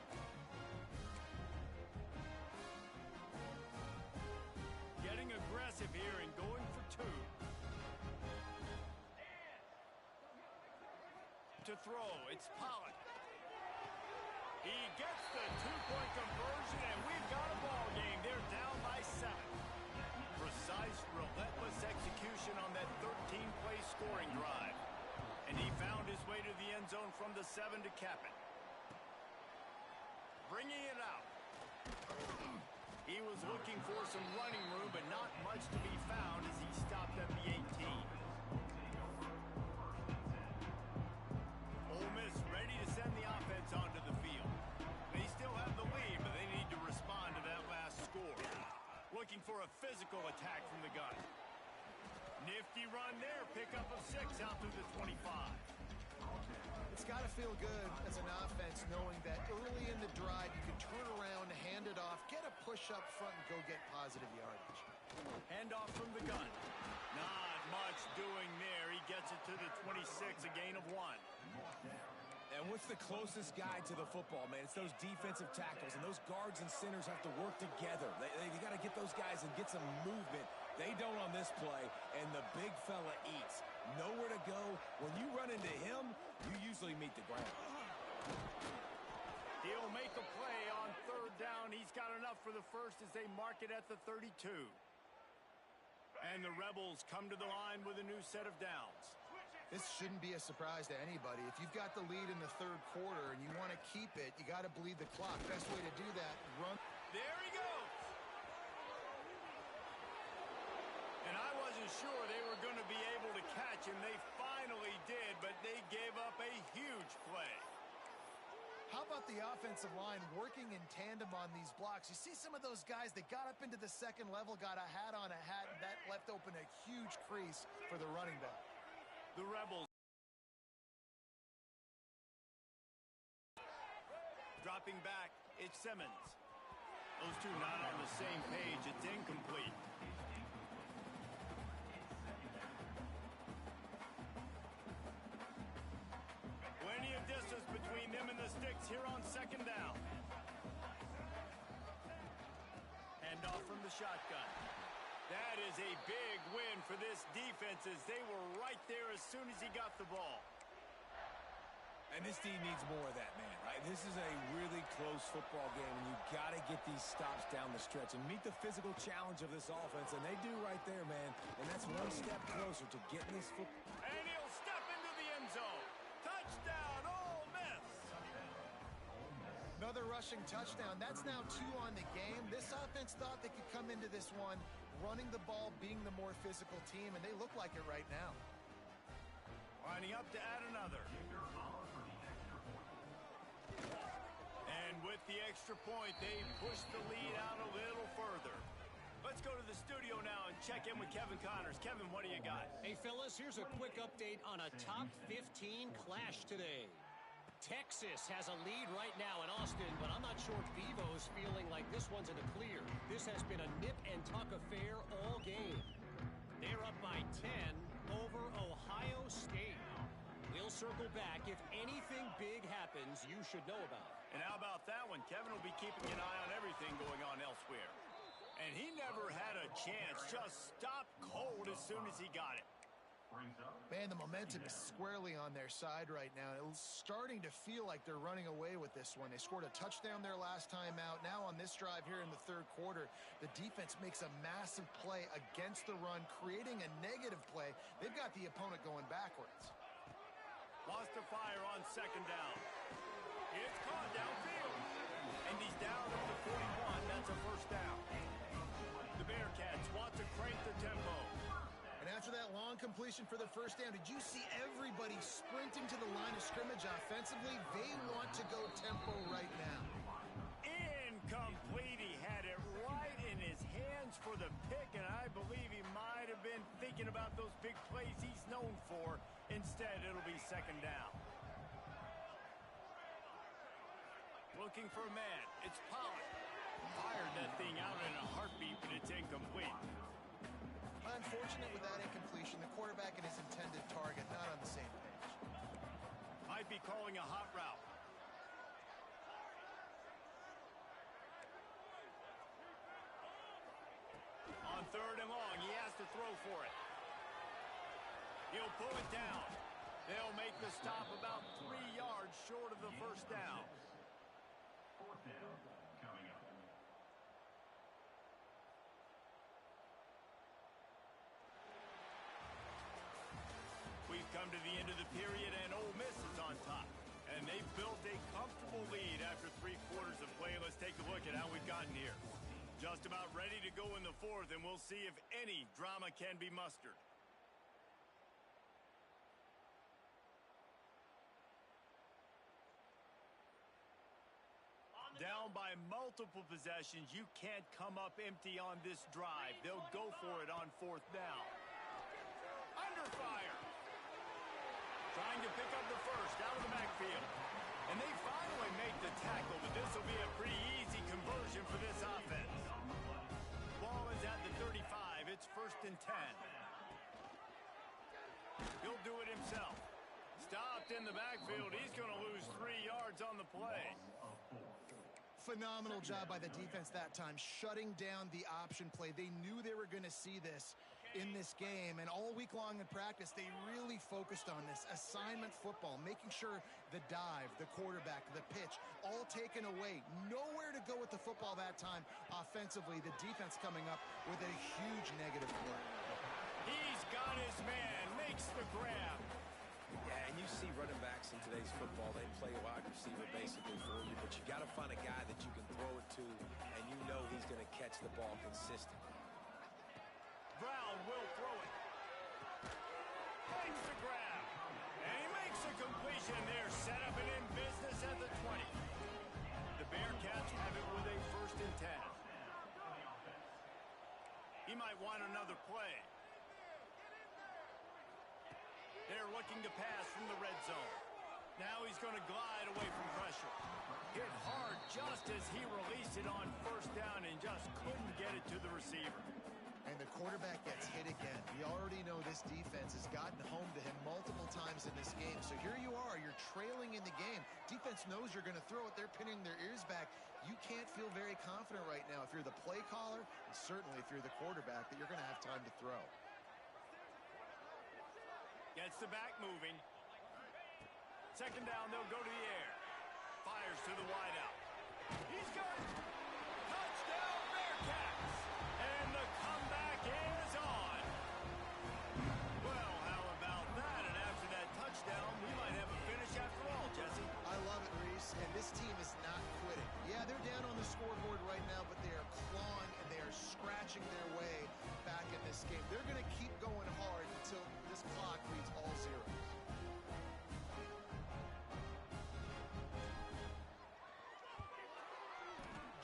Speaker 1: Getting aggressive here and going for 2. To throw, it's Pollock. He gets the 2-point conversion, and we've got a ball game. They're down by 7. Precise, relentless execution on that 13-play scoring drive. And he found his way to the end zone from the 7 to cap it. Bringing it out. He was looking for some running room, but not much to be found as he stopped at the 18. Ole Miss ready to send the offense onto the field. They still have the lead, but they need to respond to that last score. Looking for a physical attack from the gun. Nifty run there, pickup of 6 out to the 25.
Speaker 3: It's got to feel good as an offense knowing that early in the drive you can turn around, hand it off, get a push up front, and go get positive yardage.
Speaker 1: Handoff from the gun. Not much doing there. He gets it to the 26, a gain of 1.
Speaker 2: And what's the closest guy to the football, man? It's those defensive tackles, and those guards and centers have to work together. They got to get those guys and get some movement. They don't on this play, and the big fella eats. Nowhere to go. When you run into him, you usually meet the ground.
Speaker 1: He'll make a play on third down. He's got enough for the first as they mark it at the 32. And the Rebels come to the line with a new set of downs.
Speaker 3: This shouldn't be a surprise to anybody. If you've got the lead in the third quarter and you want to keep it, you got to bleed the clock. Best way to do that, run.
Speaker 1: There he goes. And I wasn't sure they were going to be able to catch him. They finally did, but they gave up a huge play.
Speaker 3: How about the offensive line working in tandem on these blocks? You see some of those guys that got up into the second level, got a hat on a hat, and that left open a huge crease for the running back.
Speaker 1: The Rebels dropping back. It's Simmons. Those two not on the same page. It's incomplete. Plenty of distance between them and the sticks here on second down. Hand off from the shotgun. That is a big win for this defense as they were right there as soon as he got the ball.
Speaker 2: And this team needs more of that, man, right? This is a really close football game, and you've got to get these stops down the stretch and meet the physical challenge of this offense, and they do right there, man. And that's one step closer to getting this football.
Speaker 1: And he'll step into the end zone. Touchdown, Ole Miss.
Speaker 3: Another rushing touchdown. That's now 2 on the game. This offense thought they could come into this one running the ball, being the more physical team, and they look like it right now.
Speaker 1: Lining up to add another. And with the extra point, they push the lead out a little further. Let's go to the studio now and check in with Kevin Connors. Kevin, what do you got?
Speaker 4: Hey, fellas, here's a quick update on a top 15 clash today. Texas has a lead right now in Austin, but I'm not sure Bevo's feeling like this one's in the clear. This has been a nip-and-tuck affair all game. They're up by 10 over Ohio State. We'll circle back. If anything big happens, you should know about it.
Speaker 1: And how about that one? Kevin will be keeping an eye on everything going on elsewhere. And he never had a chance. Just stopped cold as soon as he got it.
Speaker 3: Man, the momentum is squarely on their side right now. It's starting to feel like they're running away with this one. They scored a touchdown their last time out. Now on this drive here in the third quarter, the defense makes a massive play against the run, creating a negative play. They've got the opponent going backwards.
Speaker 1: Lost to fire on second down. It's caught downfield. And he's down at the 41. That's a first down. The Bearcats want to crank the tempo.
Speaker 3: And after that long completion for the first down, did you see everybody sprinting to the line of scrimmage offensively? They want to go tempo right now.
Speaker 1: Incomplete. He had it right in his hands for the pick, and I believe he might have been thinking about those big plays he's known for. Instead, it'll be second down. Looking for a man. It's Pollard. Fired that thing out in a heartbeat, but it's incomplete.
Speaker 3: Unfortunate with that incompletion, the quarterback and his intended target not on the same page.
Speaker 1: Might be calling a hot route. On third and long, he has to throw for it. He'll pull it down. They'll make the stop about 3 yards short of the first down.
Speaker 5: Fourth down coming up.
Speaker 1: We've come to the end of the period, and Ole Miss is on top. And they've built a comfortable lead after 3 quarters of play. Let's take a look at how we've gotten here. Just about ready to go in the fourth, and we'll see if any drama can be mustered. Down by multiple possessions, you can't come up empty on this drive. They'll go for it on fourth down. Under fire. Trying to pick up the first out of the backfield. And they finally make the tackle, but this will be a pretty easy conversion for this offense. Ball is at the 35. It's first and 10. He'll do it himself. Stopped in the backfield. He's going to lose 3 yards on the play.
Speaker 3: Phenomenal job by the defense that time, shutting down the option play. They knew they were going to see this in this game, and all week long in practice, they really focused on this assignment football, making sure the dive, the quarterback, the pitch, all taken away. Nowhere to go with the football that time offensively. The defense coming up with a huge negative play.
Speaker 1: He's got his man, makes the grab.
Speaker 2: Yeah, and you see running backs in today's football, they play a wide receiver basically for you, but you got to find a guy that you can throw it to, and you know he's going to catch the ball consistently.
Speaker 1: Brown will throw it. Makes the grab. And he makes a completion there. Set up and in business at the 20. The Bearcats have it with a 1st and 10. He might want another play. They're looking to pass from the red zone. Now he's going to glide away from pressure. Hit hard just as he released it on 1st down and just couldn't get it to the receiver.
Speaker 3: And the quarterback gets hit again. We already know this defense has gotten home to him multiple times in this game. So here you are, you're trailing in the game. Defense knows you're going to throw it. They're pinning their ears back. You can't feel very confident right now if you're the play caller, and certainly if you're the quarterback, that you're going to have time to throw.
Speaker 1: Gets the back moving. 2nd down, they'll go to the air. Fires to the wideout. He's got it. Touchdown, Bearcats. And the comeback is on. Well, how about that? And after that touchdown, we might have a finish after all, Jesse.
Speaker 3: I love it, Reese. And this team is not quitting. Yeah, they're down on the scoreboard right now, but they are clawing and they are scratching their way back in this game. They're going to keep going hard until this clock reads all zeros.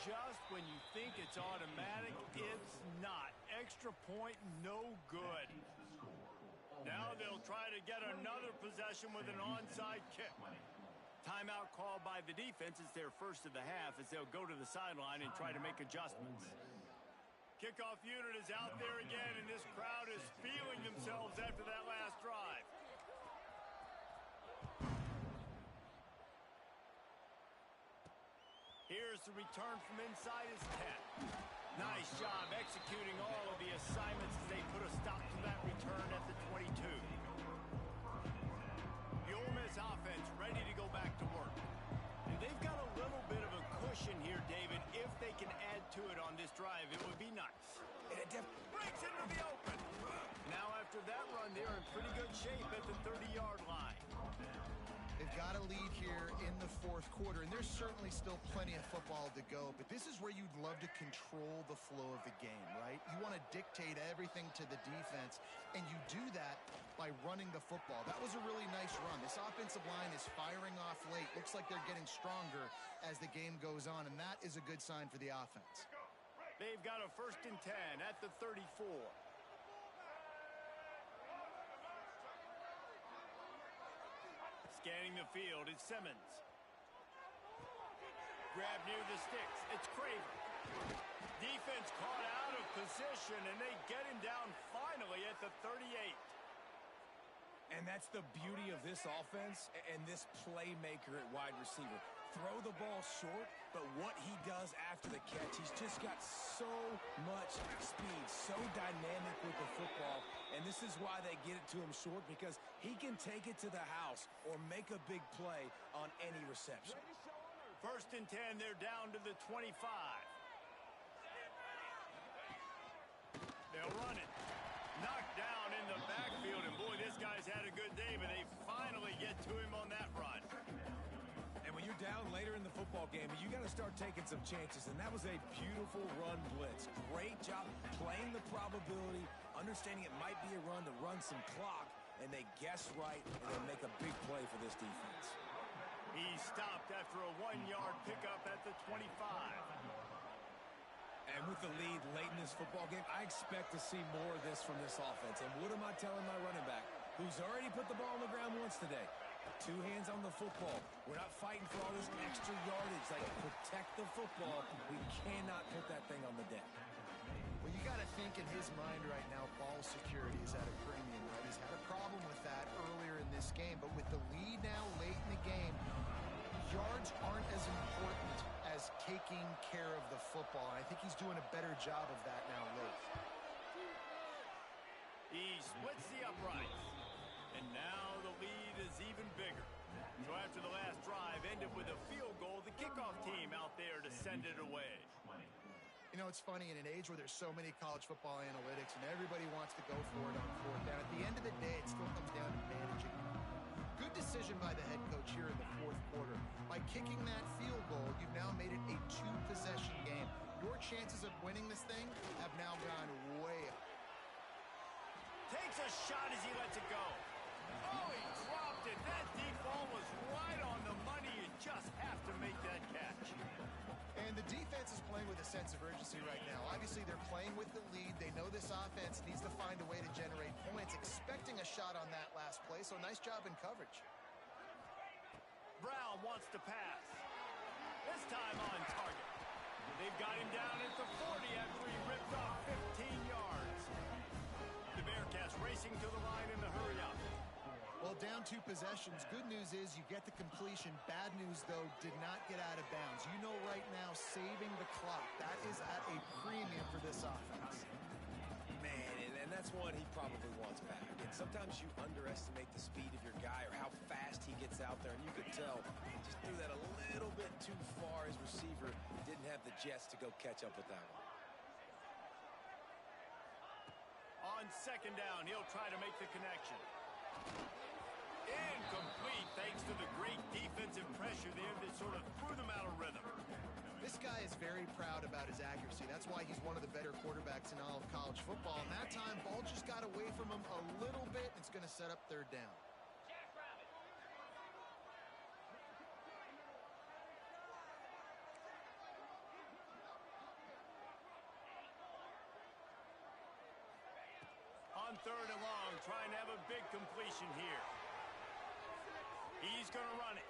Speaker 1: Just when you think it's automatic, it's not. Extra point, no good. Now they'll try to get another possession with an onside kick. Timeout called by the defense. It's their 1st of the half as they'll go to the sideline and try to make adjustments. Kickoff unit is out there again, and this crowd is feeling themselves after that last drive. Here's the return from inside his 10. Nice job executing all of the assignments as they put a stop to that return at the 22. The Ole Miss offense ready to go back to work. And they've got a little bit of a cushion here, David. If they can add to it on this drive, it would be nice. And it breaks into the open. Now after that run, they're in pretty good shape at the 30-yard line.
Speaker 3: They've got a lead here in the 4th quarter, and there's certainly still plenty of football to go, but this is where you'd love to control the flow of the game, right? You want to dictate everything to the defense, and you do that by running the football. That was a really nice run. This offensive line is firing off late. Looks like they're getting stronger as the game goes on, and that is a good sign for the offense.
Speaker 1: They've got a 1st and 10 at the 34. Scanning the field is Simmons. Grab near the sticks. It's Craver. Defense caught out of position, and they get him down finally at the 38.
Speaker 2: And that's the beauty of this offense and this playmaker at wide receiver. Throw the ball short, but what he does after the catch, he's just got so much speed, so dynamic with the football. And this is why they get it to him short, because he can take it to the house or make a big play on any reception.
Speaker 1: 1st and 10, they're down to the 25. They'll run it. Knocked down in the backfield, and boy, this guy's had a good day, but they finally get to him on that run.
Speaker 2: And when you're down later in the football game, you got to start taking some chances, and that was a beautiful run blitz. Great job playing the probability, understanding it might be a run to run some clock, and they guess right, and they make a big play for this defense.
Speaker 1: He stopped after a 1-yard pickup at the 25.
Speaker 2: And with the lead late in this football game, I expect to see more of this from this offense. And what am I telling my running back, who's already put the ball on the ground once today? 2 hands on the football. We're not fighting for all this extra yardage. Like, protect the football. We cannot put that thing on the deck.
Speaker 3: Well, you got to think in his mind right now, ball security is at a premium, right? He's had a problem with that earlier in this this game, but with the lead now late in the game, yards aren't as important as taking care of the football. I think he's doing a better job of that now late.
Speaker 1: He splits the uprights, and now the lead is even bigger. So after the last drive ended with a field goal, the kickoff team out there to send it away.
Speaker 3: You know, it's funny, in an age where there's so many college football analytics and everybody wants to go for it on fourth down, at the end of the day, it still comes down to managing. Good decision by the head coach here in the fourth quarter. By kicking that field goal, you've now made it a two-possession game. Your chances of winning this thing have now gone way up.
Speaker 1: Takes a shot as he lets it go. Oh, he dropped it. That deep ball was right on the money. You just have to make that catch.
Speaker 3: And the defense is playing with a sense of urgency right now. Obviously, they're playing with the lead. They know this offense needs to find a way to generate points, expecting a shot on that last play, so nice job in coverage.
Speaker 1: Brown wants to pass. This time on target. They've got him down at the 40 after he ripped off 15 yards. The Bearcats racing to the line in the hurry-up.
Speaker 3: Well, down 2 possessions. Good news is you get the completion. Bad news, though, did not get out of bounds. You know right now, saving the clock, that is at a premium for this offense.
Speaker 2: Man, and that's one he probably wants back. And sometimes you underestimate the speed of your guy or how fast he gets out there, and you could tell he just threw that a little bit too far. His receiver didn't have the jets to go catch up with that one.
Speaker 1: On second down, he'll try to make the connection. Incomplete thanks to the great defensive pressure there that sort of threw them out of rhythm.
Speaker 3: This guy is very proud about his accuracy. That's why he's one of the better quarterbacks in all of college football. And that time, ball just got away from him a little bit. It's going to set up third down.
Speaker 1: On third and long, trying to have a big completion here. He's going to run it.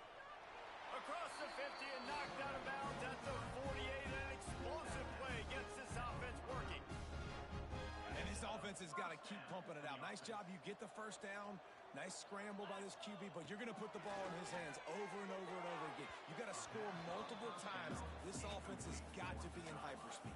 Speaker 1: Across the 50 and knocked out of bounds at the 48. An explosive play gets this offense working.
Speaker 2: And this offense has got to keep pumping it out. Nice job. You get the first down. Nice scramble by this QB, but you're going to put the ball in his hands over and over and over again. You got to score multiple times. This offense has got to be in hyperspeed.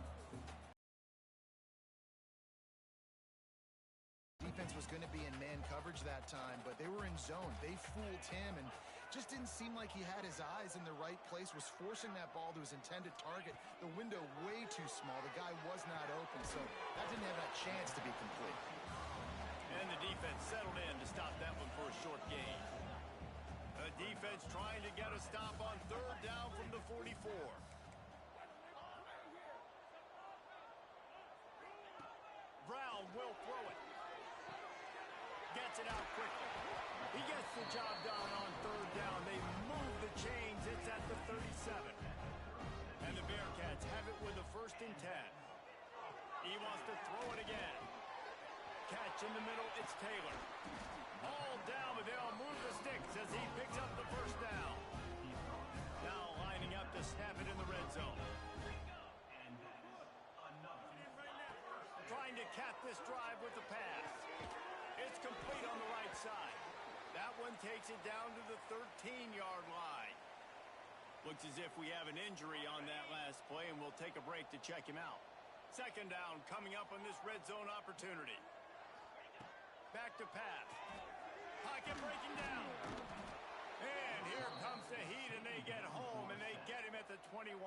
Speaker 3: Defense was going to be in man coverage that time, but they were in zone. They fooled him and just didn't seem like he had his eyes in the right place, was forcing that ball to his intended target. The window way too small. The guy was not open, so that didn't have a chance to be complete.
Speaker 1: And the defense settled in to stop that one for a short gain. The defense trying to get a stop on third down from the 44. Brown will throw it. Gets it out quickly. He gets the job done on third down. They move the chains. It's at the 37. And the Bearcats have it with a 1st and 10. He wants to throw it again. Catch in the middle. It's Taylor. All down, but they'll move the sticks as he picks up the 1st down. Now lining up to snap it in the red zone. Trying to cap this drive with the pass. It's complete on the right side. That one takes it down to the 13-yard line. Looks as if we have an injury on that last play, and we'll take a break to check him out. Second down coming up on this red zone opportunity. Back to pass. Pocket breaking down. And here comes the heat, and they get home, and they get him at the 21.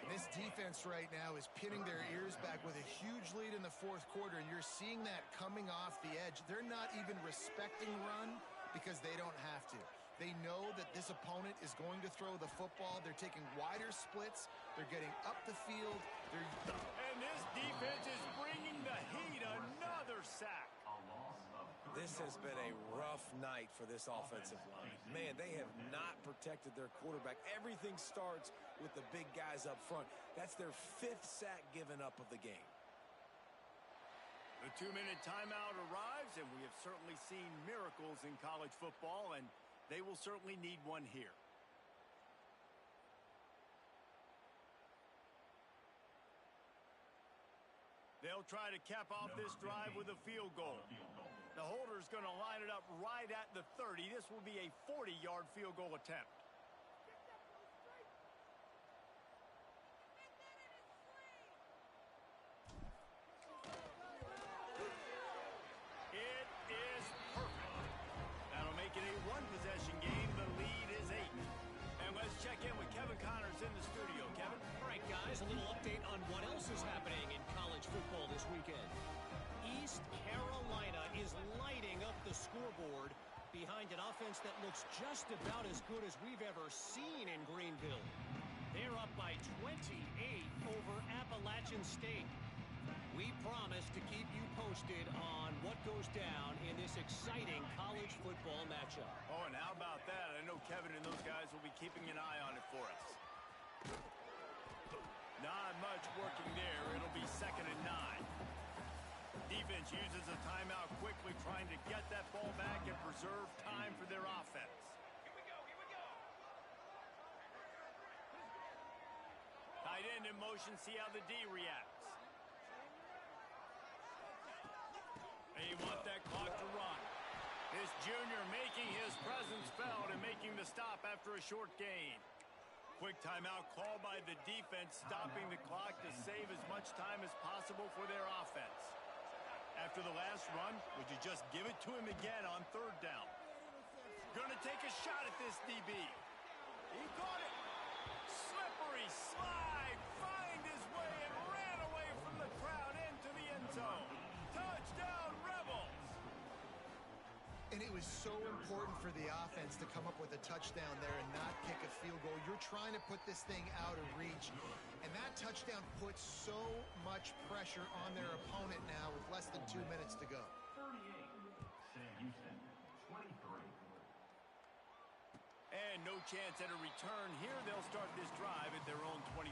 Speaker 3: This defense right now is pinning their ears back with a huge lead in the fourth quarter, and you're seeing that coming off the edge. They're not even respecting run because they don't have to. They know that this opponent is going to throw the football. They're taking wider splits. They're getting up the field.
Speaker 1: And this defense is bringing the heat. Another sack.
Speaker 2: This has been a rough night for this offensive line. Man, they have not protected their quarterback. Everything starts with the big guys up front. That's their 5th sack given up of the game.
Speaker 1: The 2-minute timeout arrives, and we have certainly seen miracles in college football, and they will certainly need one here. They'll try to cap off this drive with a field goal. The holder's going to line it up right at the 30. This will be a 40-yard field goal attempt. It is perfect. That'll make it a one-possession game. The lead is 8. And let's check in with Kevin Connors in the studio. Kevin?
Speaker 4: All right, guys, a little update on what else is happening in college football this weekend. East Carolina is lighting up the scoreboard behind an offense that looks just about as good as we've ever seen in Greenville. They're up by 28 over Appalachian State. We promise to keep you posted on what goes down in this exciting college football matchup.
Speaker 1: Oh, and how about that? I know Kevin and those guys will be keeping an eye on it for us. Not much working there. It'll be 2nd and 9. Defense uses a timeout quickly, trying to get that ball back and preserve time for their offense.
Speaker 2: Here we go.
Speaker 1: Tight end in motion, see how the D reacts. They want that clock to run. This junior making his presence felt and making the stop after a short gain. Quick timeout called by the defense, stopping the clock to save as much time as possible for their offense. After the last run, would you just give it to him again on 3rd down? Gonna take a shot at this DB. He caught it. Slippery slide. Find his way and ran away from the crowd into the end zone. Touchdown, Rebels.
Speaker 3: And it was so important for the offense to come up with a touchdown there and not kick a field goal. You're trying to put this thing out of reach. And that touchdown puts so much pressure on their opponent now with less than 2 minutes to go.
Speaker 5: 38. Sam Houston, 23.
Speaker 1: And no chance at a return here. They'll start this drive at their own 25.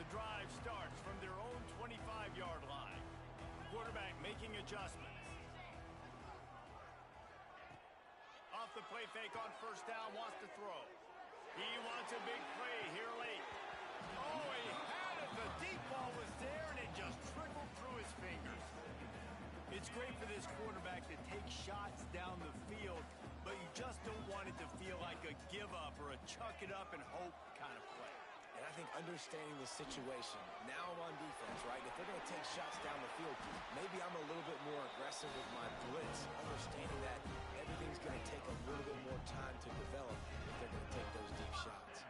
Speaker 1: The drive starts from their own 25-yard line. Quarterback making adjustments. Off the play fake on 1st down, wants to throw. He wants a big play here late. Oh, he had it. The deep ball was there, and it just trickled through his fingers. It's great for this quarterback to take shots down the field, but you just don't want it to feel like a give-up or a chuck it up and hope kind of play.
Speaker 2: And I think understanding the situation, now I'm on defense, right? If they're going to take shots down the field, maybe I'm a little bit more aggressive with my blitz, understanding that everything's going to take a little bit more time to develop if they're going to take those deep shots.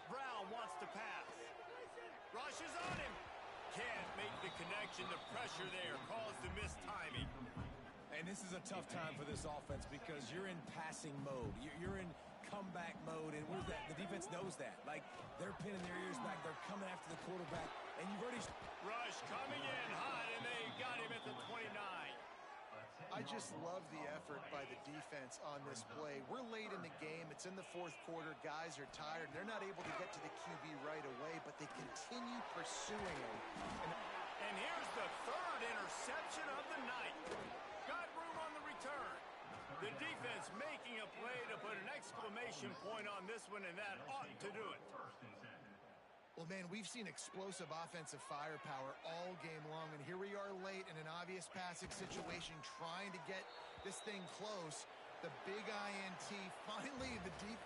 Speaker 1: Brown wants to pass. Rush is on him. Can't make the connection. The pressure there caused the missed timing.
Speaker 2: And this is a tough time for this offense because you're in passing mode. You're in comeback mode, and what is that? The defense knows that. Like, they're pinning their ears back. They're coming after the quarterback, and you've already...
Speaker 1: Rush coming in hot, and they got him at the 29.
Speaker 3: I just love the effort by the defense on this play. We're late in the game. It's in the 4th quarter. Guys are tired. They're not able to get to the QB right away, but they continue pursuing him.
Speaker 1: And here's the 3rd interception of the night. Got room on the return. The defense making a play to put an exclamation point on this one, and that ought to do it.
Speaker 3: Well, man, we've seen explosive offensive firepower all game long, and here we are late in an obvious passing situation trying to get this thing close. The big INT, finally the defense